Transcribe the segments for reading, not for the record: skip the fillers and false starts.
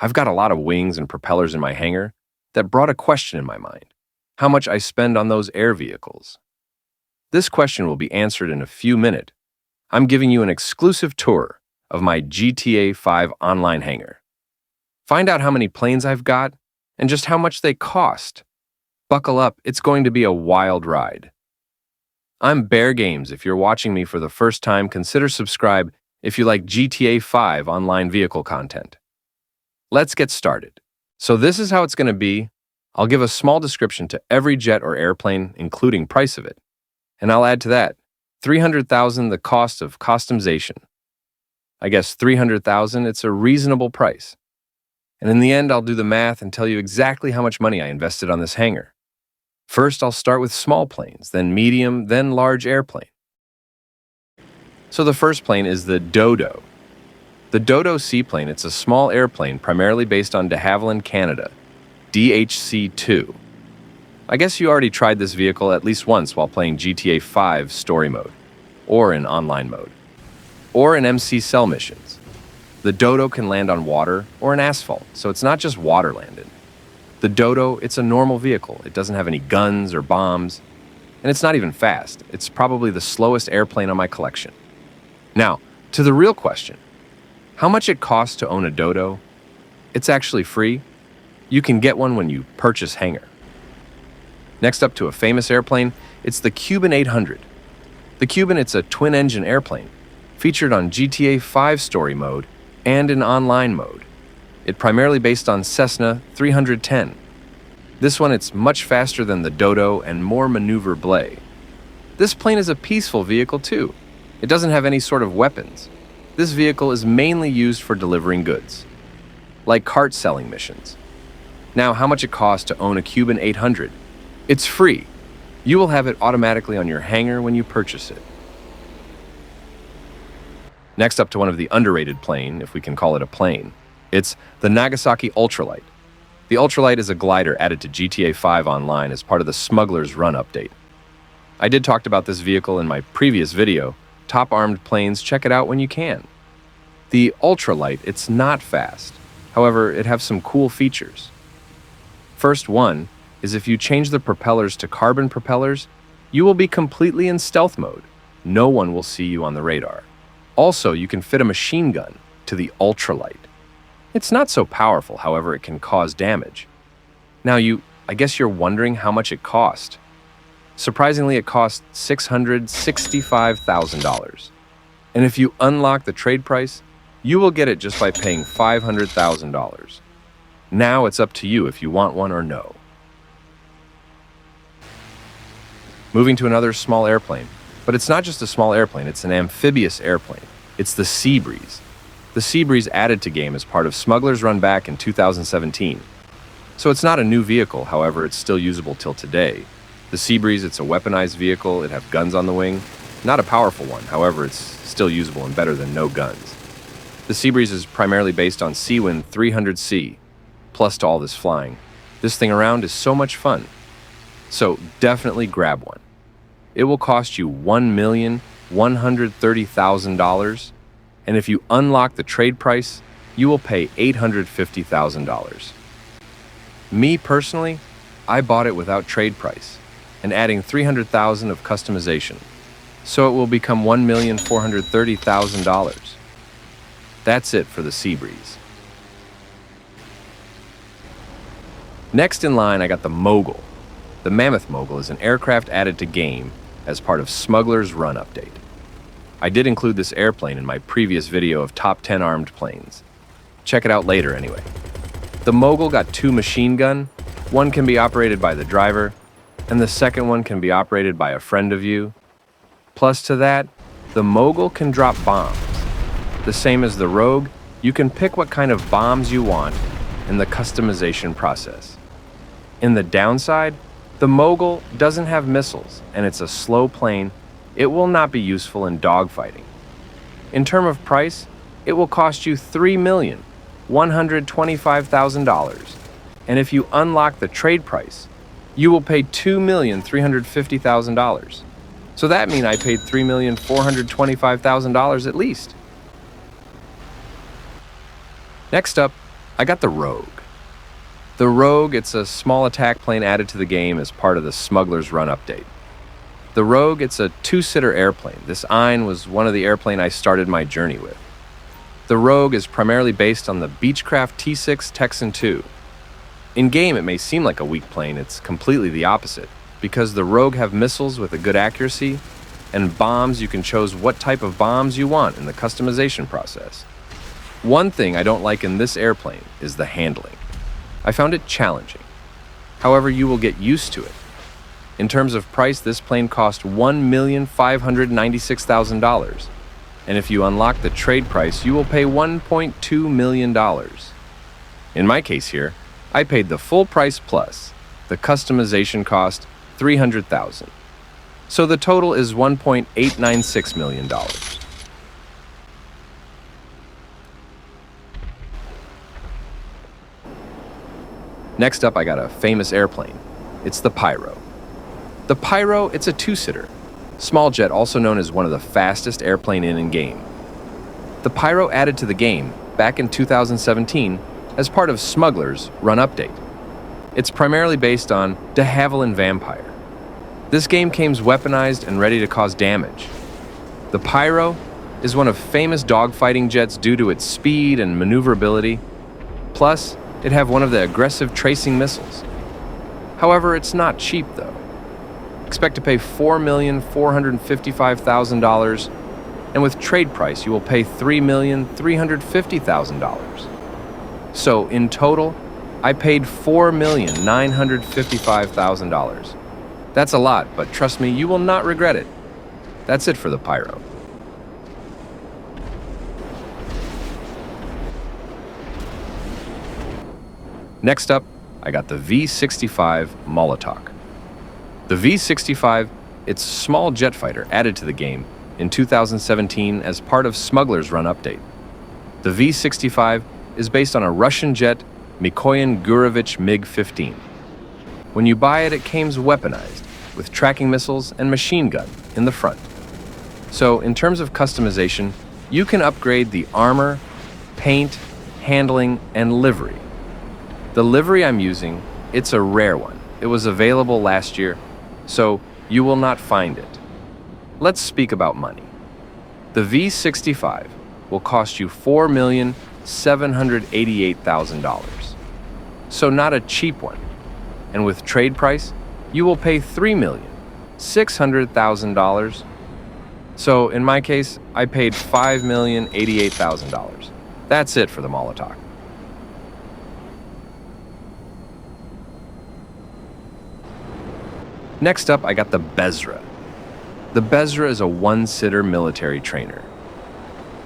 I've got a lot of wings and propellers in my hangar that brought a question in my mind: how much I spend on those air vehicles. This question will be answered in a few minutes. I'm giving you an exclusive tour of my GTA 5 online hangar. Find out how many planes I've got and just how much they cost. Buckle up, it's going to be a wild ride. I'm Bear Games. If you're watching me for the first time, consider subscribe if you like GTA 5 online vehicle content. Let's get started. So this is how it's going to be. I'll give a small description to every jet or airplane, including price of it. And I'll add to that, $300,000 the cost of customization. I guess $300,000, it's a reasonable price. And in the end, I'll do the math and tell you exactly how much money I invested on this hangar. First, I'll start with small planes, then medium, then large airplane. So the first plane is the Dodo. The Dodo seaplane, it's a small airplane primarily based on de Havilland, Canada, DHC-2. I guess you already tried this vehicle at least once while playing GTA 5 story mode, or in online mode, or in MC cell missions. The Dodo can land on water or in asphalt, so it's not just water landed. The Dodo, it's a normal vehicle. It doesn't have any guns or bombs, and it's not even fast. It's probably the slowest airplane on my collection. Now, to the real question, how much it costs to own a Dodo? It's actually free. You can get one when you purchase Hangar. Next up to a famous airplane, it's the Cuban 800. The Cuban, it's a twin-engine airplane, featured on GTA 5 story mode and in online mode. It primarily based on Cessna 310. This one, it's much faster than the Dodo and more maneuverable. This plane is a peaceful vehicle too. It doesn't have any sort of weapons. This vehicle is mainly used for delivering goods, like cart selling missions. Now, how much it costs to own a Cuban 800? It's free. You will have it automatically on your hangar when you purchase it. Next up to one of the underrated plane, if we can call it a plane. It's the Nagasaki Ultralight. The Ultralight is a glider added to GTA 5 Online as part of the Smuggler's Run update. I did talk about this vehicle in my previous video, Top Armed Planes. Check it out when you can. The Ultralight, it's not fast. However, it has some cool features. First one is if you change the propellers to carbon propellers, you will be completely in stealth mode. No one will see you on the radar. Also, you can fit a machine gun to the Ultralight. It's not so powerful, however, it can cause damage. Now I guess you're wondering how much it cost. Surprisingly, it cost $665,000. And if you unlock the trade price, you will get it just by paying $500,000. Now it's up to you if you want one or no. Moving to another small airplane. But it's not just a small airplane, it's an amphibious airplane. It's the Seabreeze. The Seabreeze added to game as part of Smuggler's Run back in 2017. So it's not a new vehicle, however, it's still usable till today. The Seabreeze, it's a weaponized vehicle, it has guns on the wing. Not a powerful one, however, it's still usable and better than no guns. The Seabreeze is primarily based on Seawind 300C. Plus to all this flying, this thing around is so much fun. So definitely grab one. It will cost you $1,130,000, and if you unlock the trade price, you will pay $850,000. Me personally, I bought it without trade price and adding $300,000 of customization, so it will become $1,430,000. That's it for the Seabreeze. Next in line, I got the Mogul. The Mammoth Mogul is an aircraft added to game as part of Smuggler's Run update. I did include this airplane in my previous video of top 10 armed planes. Check it out later anyway. The Mogul got two machine gun. One can be operated by the driver, and the second one can be operated by a friend of you. Plus to that, the Mogul can drop bombs. The same as the Rogue, you can pick what kind of bombs you want in the customization process. In the downside, the Mogul doesn't have missiles, and it's a slow plane. It will not be useful in dogfighting. In terms of price, it will cost you $3,125,000. And if you unlock the trade price, you will pay $2,350,000. So that means I paid $3,425,000 at least. Next up, I got the Rogue. The Rogue, it's a small attack plane added to the game as part of the Smuggler's Run update. The Rogue, it's a two-sitter airplane. This Ein was one of the airplane I started my journey with. The Rogue is primarily based on the Beechcraft T6 Texan II. In-game, it may seem like a weak plane. It's completely the opposite, because the Rogue have missiles with a good accuracy, and bombs, you can choose what type of bombs you want in the customization process. One thing I don't like in this airplane is the handling. I found it challenging. However, you will get used to it. In terms of price, this plane cost $1,596,000. And if you unlock the trade price, you will pay $1.2 million. In my case here, I paid the full price plus the customization cost $300,000. So the total is $1.896 million. Next up, I got a famous airplane. It's the Pyro. The Pyro, it's a two-sitter. Small jet, also known as one of the fastest airplane in-game. The Pyro added to the game back in 2017 as part of Smuggler's Run update. It's primarily based on de Havilland Vampire. This game came weaponized and ready to cause damage. The Pyro is one of famous dogfighting jets due to its speed and maneuverability. Plus, it have one of the aggressive tracing missiles. However, it's not cheap though. Expect to pay $4,455,000, and with trade price, you will pay $3,350,000. So in total, I paid $4,955,000. That's a lot, but trust me, you will not regret it. That's it for the Pyro. Next up, I got the V-65 Molotov. The V-65, it's a small jet fighter added to the game in 2017 as part of Smuggler's Run update. The V-65 is based on a Russian jet, Mikoyan Gurevich MiG-15. When you buy it, it comes weaponized with tracking missiles and machine gun in the front. So in terms of customization, you can upgrade the armor, paint, handling, and livery. The livery I'm using, it's a rare one. It was available last year, so you will not find it. Let's speak about money. The V-65 will cost you $4,788,000. So not a cheap one. And with trade price, you will pay $3,600,000. So in my case, I paid $5,088,000. That's it for the Molotov. Next up, I got the Bezra. The Bezra is a one-sitter military trainer.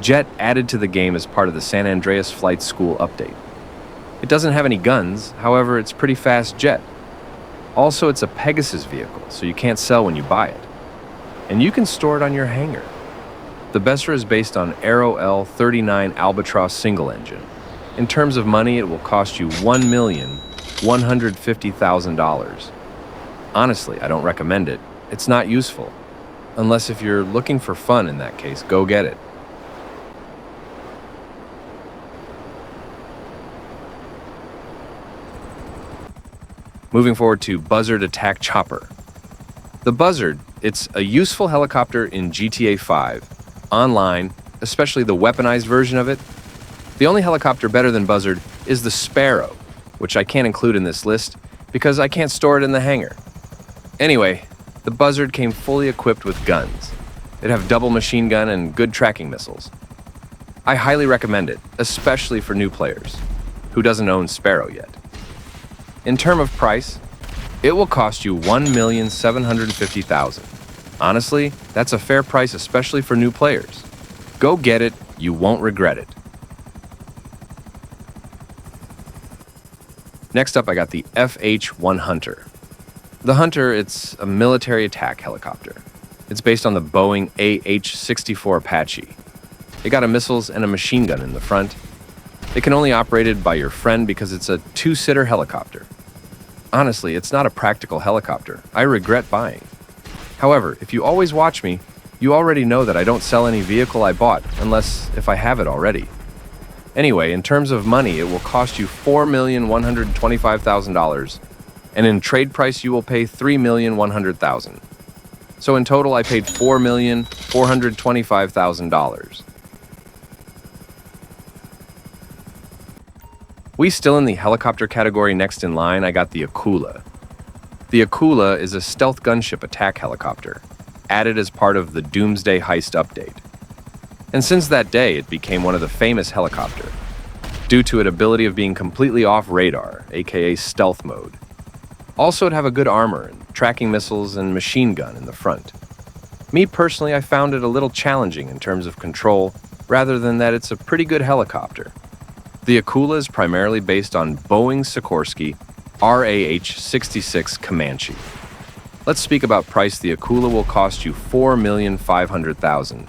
Jet added to the game as part of the San Andreas Flight School update. It doesn't have any guns, however, it's a pretty fast jet. Also, it's a Pegasus vehicle, so you can't sell when you buy it. And you can store it on your hangar. The Bezra is based on Aero L39 Albatross single engine. In terms of money, it will cost you $1,150,000. Honestly, I don't recommend it. It's not useful. Unless if you're looking for fun in that case, go get it. Moving forward to Buzzard Attack Chopper. The Buzzard, it's a useful helicopter in GTA5, online, especially the weaponized version of it. The only helicopter better than Buzzard is the Sparrow, which I can't include in this list because I can't store it in the hangar. Anyway, the Buzzard came fully equipped with guns. It have double machine gun and good tracking missiles. I highly recommend it, especially for new players who doesn't own Sparrow yet. In terms of price, it will cost you $1,750,000. Honestly, that's a fair price, especially for new players. Go get it, you won't regret it. Next up, I got the FH-1 Hunter. The Hunter, it's a military attack helicopter. It's based on the Boeing AH-64 Apache. It got a missiles and a machine gun in the front. It can only be operated by your friend because it's a two-sitter helicopter. Honestly, it's not a practical helicopter. I regret buying. However, if you always watch me, you already know that I don't sell any vehicle I bought unless if I have it already. Anyway, in terms of money, it will cost you $4,125,000, and in trade price, you will pay $3,100,000. So in total, I paid $4,425,000. We still in the helicopter category. Next in line, I got the Akula. The Akula is a stealth gunship attack helicopter, added as part of the Doomsday Heist update. And since that day, it became one of the famous helicopter, due to its ability of being completely off radar, aka stealth mode. Also, it have a good armor and tracking missiles and machine gun in the front. Me personally, I found it a little challenging in terms of control, rather than that it's a pretty good helicopter. The Akula is primarily based on Boeing Sikorsky RAH-66 Comanche. Let's speak about price. The Akula will cost you $4,500,000,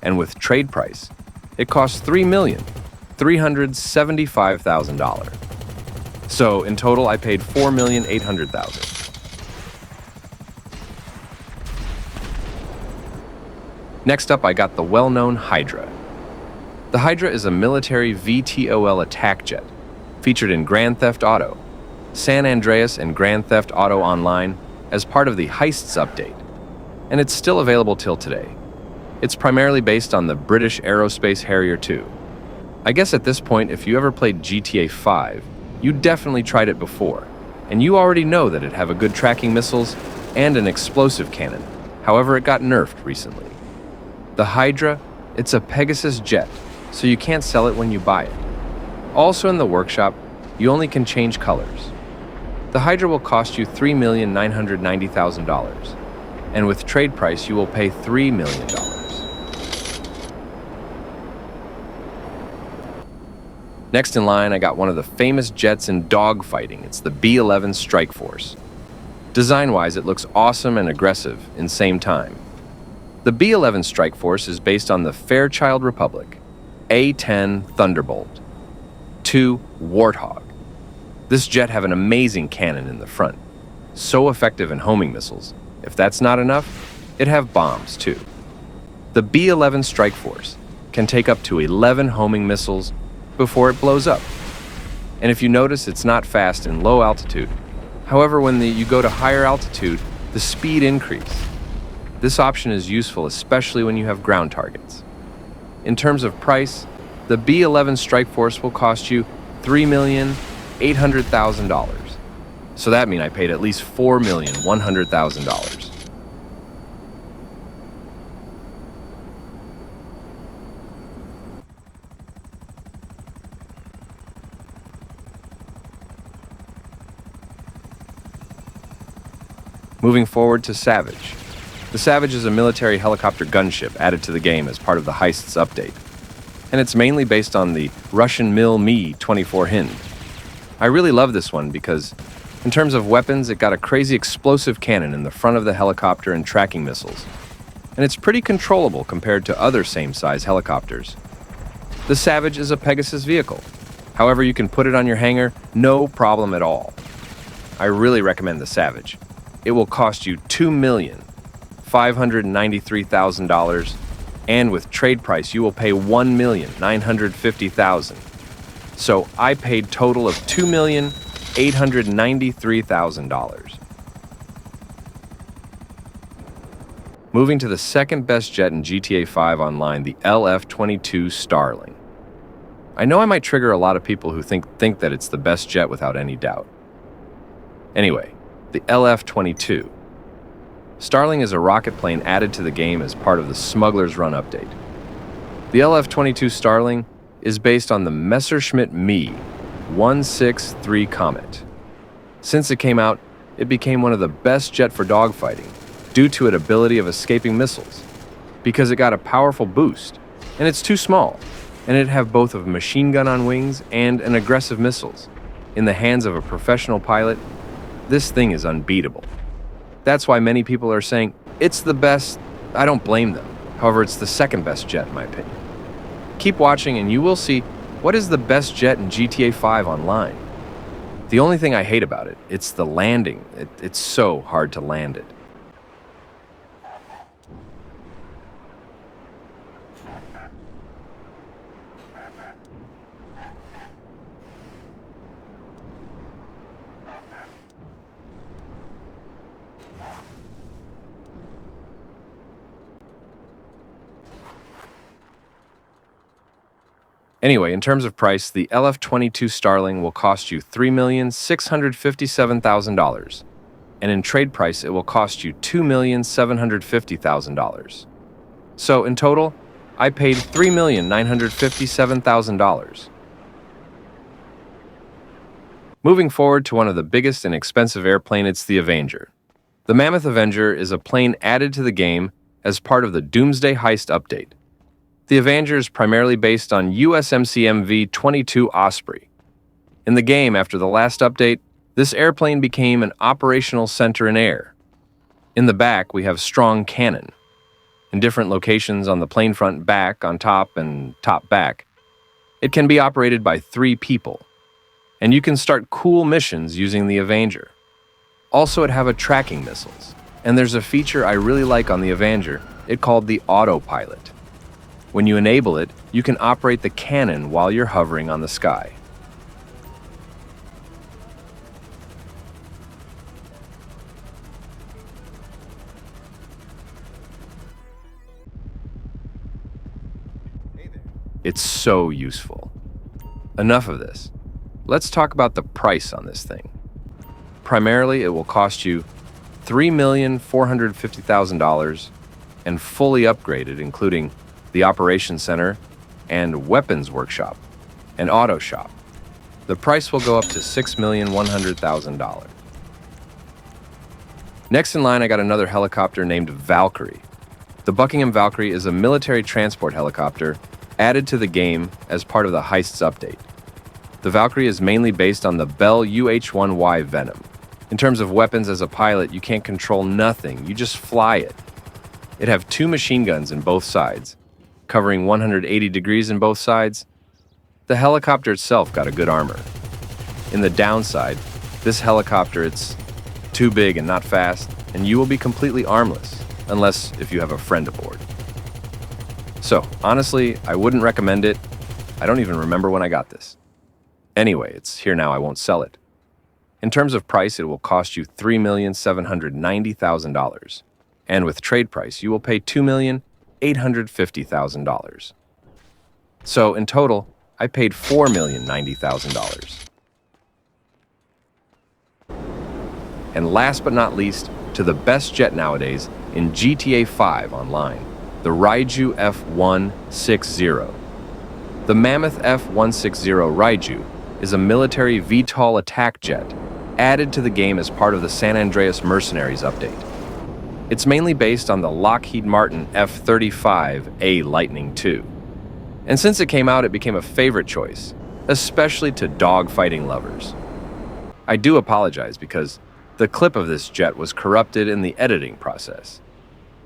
and with trade price, it costs $3,375,000. So in total, I paid $4,800,000. Next up, I got the well-known Hydra. The Hydra is a military VTOL attack jet, featured in Grand Theft Auto, San Andreas, and Grand Theft Auto Online as part of the Heists update, and it's still available till today. It's primarily based on the British Aerospace Harrier II. I guess at this point, if you ever played GTA 5, you definitely tried it before, and you already know that it have a good tracking missiles and an explosive cannon. However, it got nerfed recently. The Hydra, it's a Pegasus jet, so you can't sell it when you buy it. Also in the workshop, you only can change colors. The Hydra will cost you $3,990,000, and with trade price, you will pay $3 million. Next in line, I got one of the famous jets in dogfighting. It's the B-11 Strike Force. Design-wise, it looks awesome and aggressive in same time. The B-11 Strike Force is based on the Fairchild Republic A-10 Thunderbolt II Warthog. This jet have an amazing cannon in the front, so effective in homing missiles. If that's not enough, it have bombs too. The B-11 Strike Force can take up to 11 homing missiles before it blows up. And if you notice, it's not fast in low altitude. However, when you go to higher altitude, the speed increases. This option is useful, especially when you have ground targets. In terms of price, the B-11 Strike Force will cost you $3,800,000. So that means I paid at least $4,100,000. Moving forward to Savage. The Savage is a military helicopter gunship added to the game as part of the Heists update, and it's mainly based on the Russian Mi-24 Hind. I really love this one because, in terms of weapons, it got a crazy explosive cannon in the front of the helicopter and tracking missiles, and it's pretty controllable compared to other same-size helicopters. The Savage is a Pegasus vehicle. However, you can put it on your hangar, no problem at all. I really recommend the Savage. It will cost you $2,593,000, and with trade price, you will pay $1,950,000. So I paid total of $2,893,000. Moving to the second best jet in GTA 5 Online, the LF-22 Starling. I know I might trigger a lot of people who think that it's the best jet without any doubt. Anyway, the LF-22. Starling is a rocket plane added to the game as part of the Smuggler's Run update. The LF-22 Starling is based on the Messerschmitt Me-163 Comet. Since it came out, it became one of the best jet for dogfighting due to its ability of escaping missiles, because it got a powerful boost, and it's too small, and it have both a machine gun on wings and an aggressive missiles. In the hands of a professional pilot, this thing is unbeatable. That's why many people are saying it's the best. I don't blame them. However, it's the second best jet in my opinion. Keep watching and you will see what is the best jet in GTA 5 Online. The only thing I hate about it, it's the landing. It's so hard to land it. Anyway, in terms of price, the LF-22 Starling will cost you $3,657,000, and in trade price, it will cost you $2,750,000. So in total, I paid $3,957,000. Moving forward to one of the biggest and expensive airplane, it's the Avenger. The Mammoth Avenger is a plane added to the game as part of the Doomsday Heist update. The Avenger is primarily based on USMC MV-22 Osprey. In the game, after the last update, this airplane became an operational center in air. In the back, we have strong cannon. In different locations on the plane front, back, on top, and top back. It can be operated by 3 people. And you can start cool missions using the Avenger. Also, it have a tracking missiles. And there's a feature I really like on the Avenger, it called the autopilot. When you enable it, you can operate the cannon while you're hovering on the sky. It's so useful. Enough of this. Let's talk about the price on this thing. Primarily, it will cost you $3,450,000 and fully upgraded, including the Operations Center and Weapons Workshop and Auto Shop. The price will go up to $6,100,000. Next in line, I got another helicopter named Valkyrie. The Buckingham Valkyrie is a military transport helicopter added to the game as part of the Heists update. The Valkyrie is mainly based on the Bell UH-1Y Venom. In terms of weapons, as a pilot, you can't control nothing, you just fly it. It have 2 machine guns in both sides, covering 180 degrees in both sides. The helicopter itself got a good armor. In the downside, this helicopter, it's too big and not fast, and you will be completely armless, unless if you have a friend aboard. So, honestly, I wouldn't recommend it. I don't even remember when I got this. Anyway, it's here now, I won't sell it. In terms of price, it will cost you $3,790,000. And with trade price, you will pay $2,850,000. So, in total, I paid $4,090,000. And last but not least, to the best jet nowadays in GTA 5 online, the Raiju F-160. The Mammoth F-160 Raiju is a military VTOL attack jet added to the game as part of the San Andreas Mercenaries update. It's mainly based on the Lockheed Martin F-35A Lightning II. And since it came out, it became a favorite choice, especially to dogfighting lovers. I do apologize because the clip of this jet was corrupted in the editing process.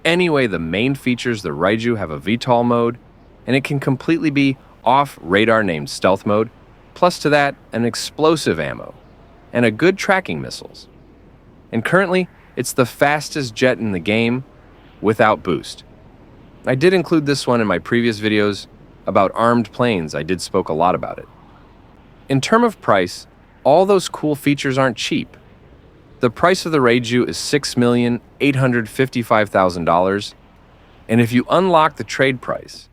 Anyway, the main features, the Raiju have a VTOL mode, and it can completely be off radar named stealth mode, plus to that, an explosive ammo, and a good tracking missiles. And currently, it's the fastest jet in the game without boost. I did include this one in my previous videos about armed planes. I did spoke a lot about it. In terms of price, all those cool features aren't cheap. The price of the Raiju is $6,855,000, and if you unlock the trade price,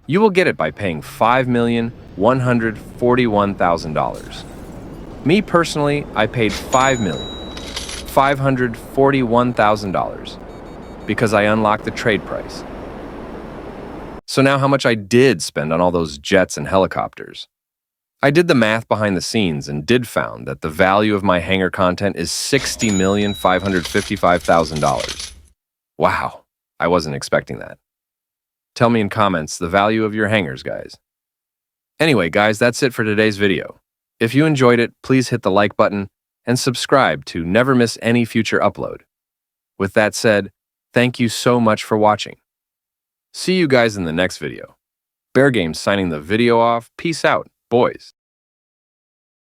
you will get it by paying $5,141,000. Me personally, I paid $5,541,000 because I unlocked the trade price. So now how much I did spend on all those jets and helicopters. I did the math behind the scenes and did found that the value of my hangar content is $60,555,000. Wow, I wasn't expecting that. Tell me in comments the value of your hangars, guys. Anyway, guys, that's it for today's video. If you enjoyed it, please hit the like button and subscribe to never miss any future upload. With that said, thank you so much for watching. See you guys in the next video. Bear Games signing the video off. Peace out, boys.